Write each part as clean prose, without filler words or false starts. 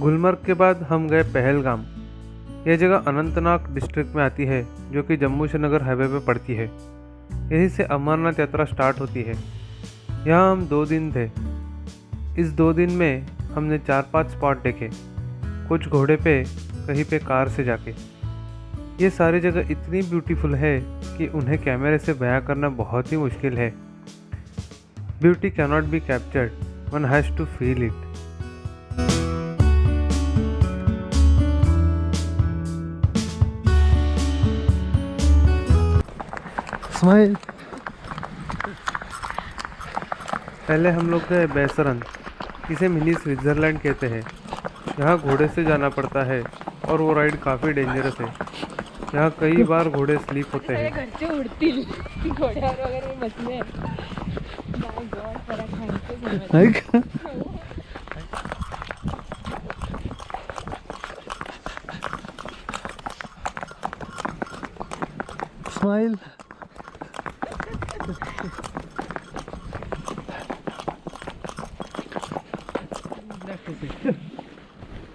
गुलमर्ग के बाद हम गए पहलगाम। यह जगह अनंतनाग डिस्ट्रिक्ट में आती है, जो कि जम्मू श्रीनगर हाईवे पे पड़ती है। यहीं से अमरनाथ यात्रा स्टार्ट होती है। यहाँ हम 2 दिन थे। इस 2 दिन में हमने 4-5 स्पॉट देखे, कुछ घोड़े पे, कहीं पे कार से जाके। ये सारी जगह इतनी ब्यूटीफुल है कि उन्हें कैमरे से बयां करना बहुत ही मुश्किल है। Beauty cannot be captured, one has to feel it. Smile. पहले हम लोग गए बैसरन, इसे मिनी स्विट्ज़रलैंड कहते हैं। यहाँ घोड़े से जाना पड़ता है और वो राइड काफ़ी डेंजरस है। यहाँ कई बार घोड़े स्लीप होते हैं। घरचे उडतील घोड्यावर वगैरे बसले। बाय गॉड, फरक है का? स्माइल।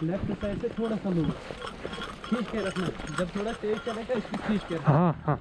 लेफ्ट साइड से थोड़ा सा लो, खींच के रखना। जब थोड़ा तेज चलेगा इसको खींच के रखना। हाँ हाँ।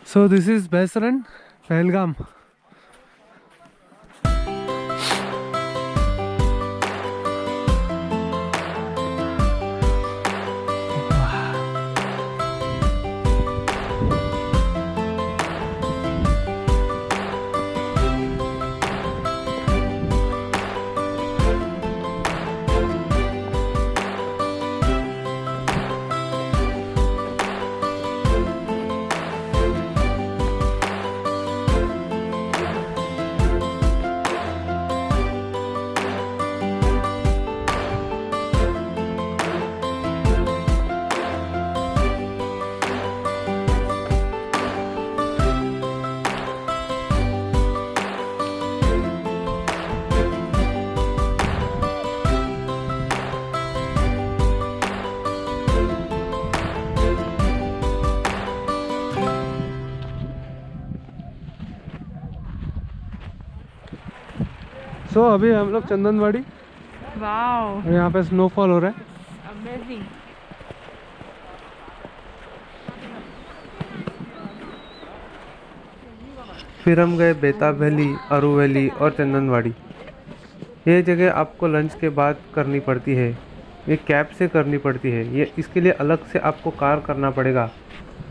So this is Basaran, Pahalgam. So अभी हम लोग चंदनवाड़ी, वाओ, और यहाँ पे स्नोफॉल हो रहा है। अमेजिंग। फिर हम गए बेताब वैली, अरू वैली और चंदनवाड़ी। ये जगह आपको लंच के बाद करनी पड़ती है। ये कैब से करनी पड़ती है। ये इसके लिए अलग से आपको कार करना पड़ेगा,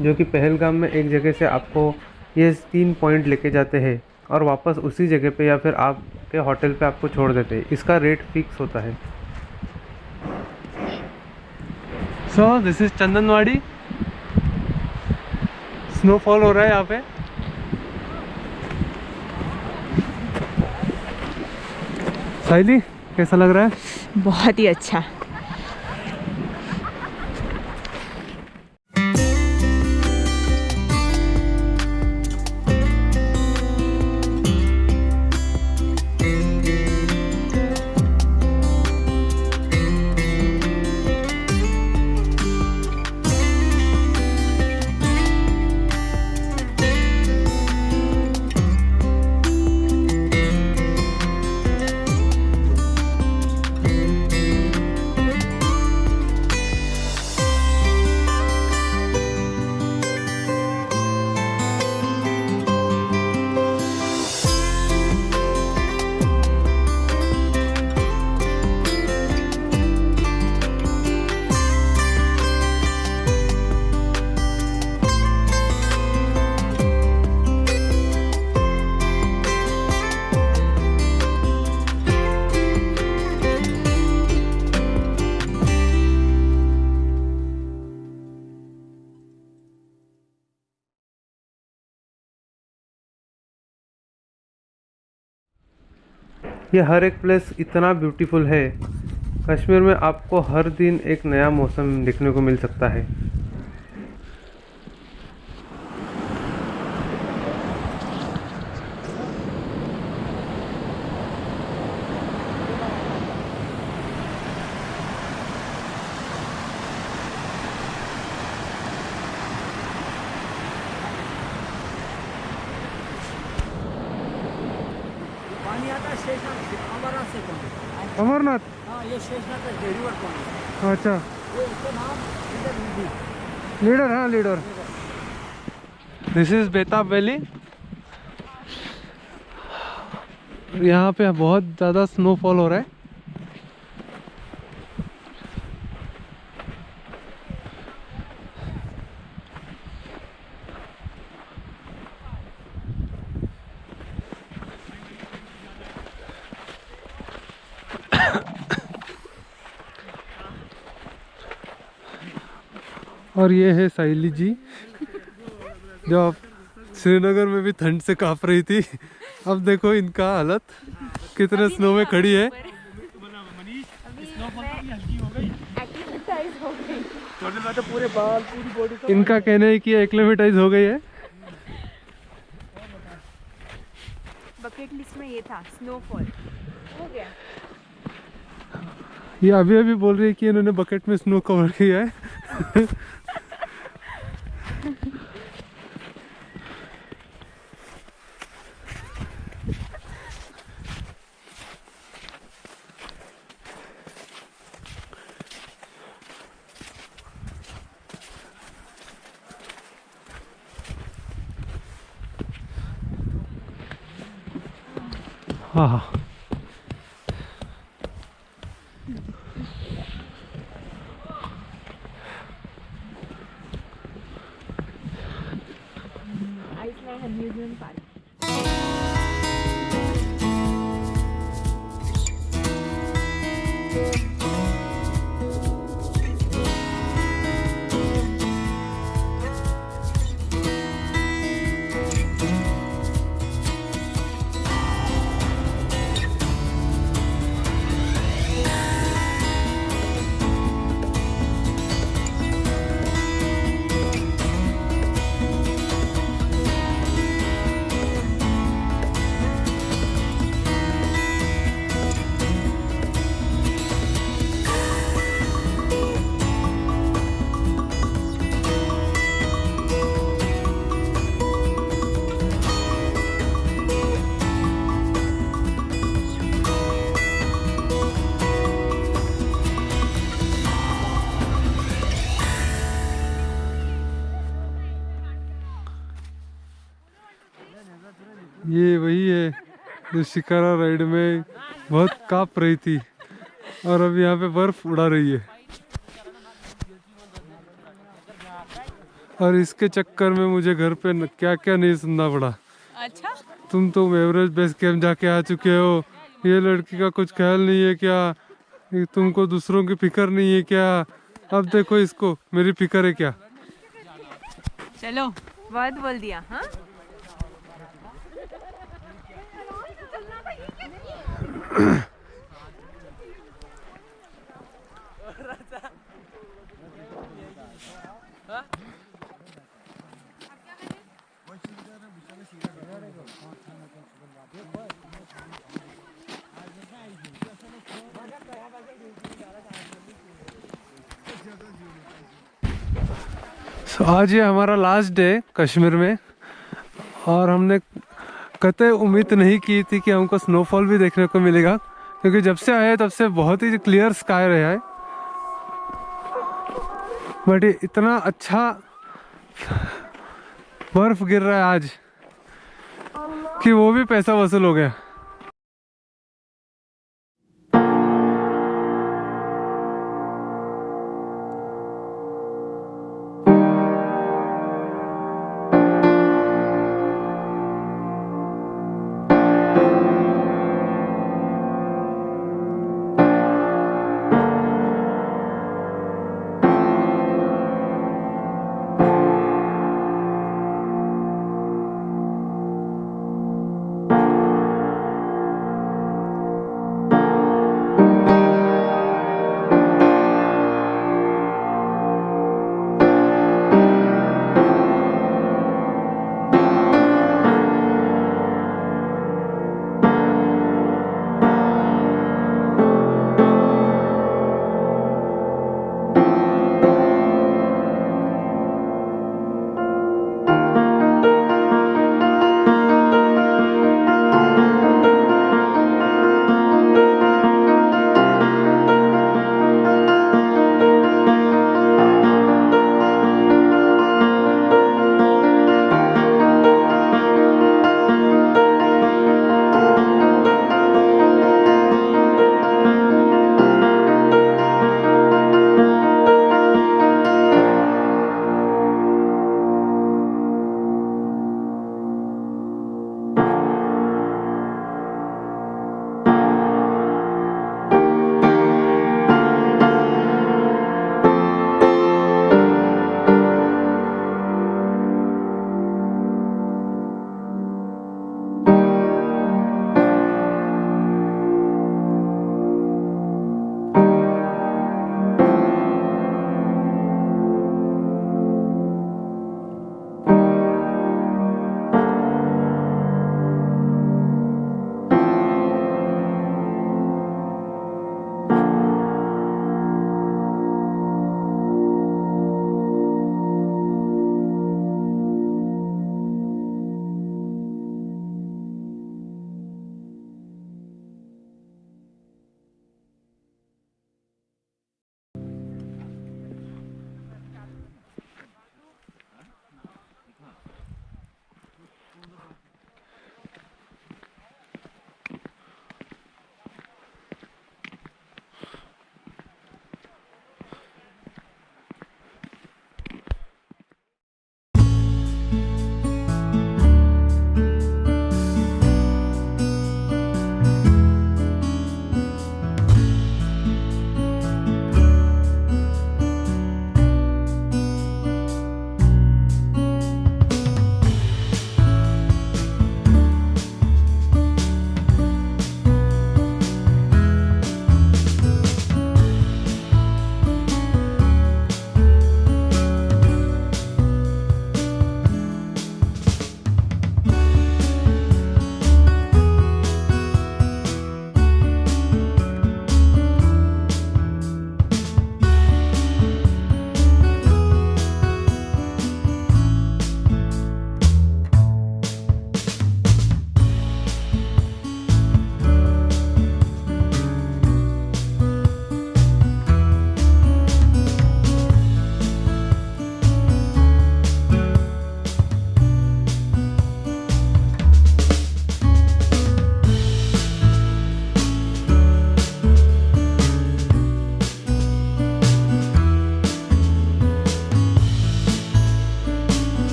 जो कि पहलगाम में एक जगह से आपको ये 3 पॉइंट लेके जाते हैं और वापस उसी जगह पे या फिर आपके होटल पे आपको छोड़ देते हैं। इसका रेट फिक्स होता है। So this is Chandanwadi. Snowfall हो रहा है यहाँ पे। साइली, कैसा लग रहा है? बहुत ही अच्छा। ये हर एक प्लेस इतना ब्यूटीफुल है। कश्मीर में आपको हर दिन एक नया मौसम देखने को मिल सकता है। पानी आता है शेषनाग से, अमरनाथ से कौन? अमरनाथ। हाँ, ये शेषनाग का रिवर कौन? अच्छा, ये इसका नाम लीडर। हाँ, लीडर। दिस इज बेताब वैली। यहाँ पे बहुत ज़्यादा स्नोफॉल हो रहा है। और ये है साइली जी, जो अब श्रीनगर में भी ठंड से कांप रही थी। अब देखो इनका हालत, कितने स्नो में खड़ी है। तो पूरे बाल पूरी बॉडी इनका कहना है कि एक्लेमेटाइज हो गई है। बकेट लिस्ट में ये था स्नोफॉल, हो गया। ये अभी अभी बोल रही है कि इन्होंने बकेट में स्नो कवर किया है। हाँ, आइसलैंड अम्यूजमेंट पार्क। ये वही है जो शिकारा राइड में बहुत कांप रही थी और अब यहाँ पे बर्फ उड़ा रही है। और इसके चक्कर में मुझे घर पे क्या क्या नहीं सुनना पड़ा। अच्छा, तुम तो एवरेस्ट बेस कैंप जाके आ चुके हो, ये लड़की का कुछ ख्याल नहीं है क्या, तुमको दूसरों की फिक्र नहीं है क्या। अब देखो इसको, मेरी फिक्र है क्या। चलो बहुत बोल दिया। हाँ, आज ये हमारा लास्ट डे कश्मीर में और हमने कतई उम्मीद नहीं की थी कि हमको स्नोफॉल भी देखने को मिलेगा, क्योंकि जब से आए तब से बहुत ही क्लियर स्काई रहा है। बट ये इतना अच्छा बर्फ गिर रहा है आज कि वो भी पैसा वसूल हो गया।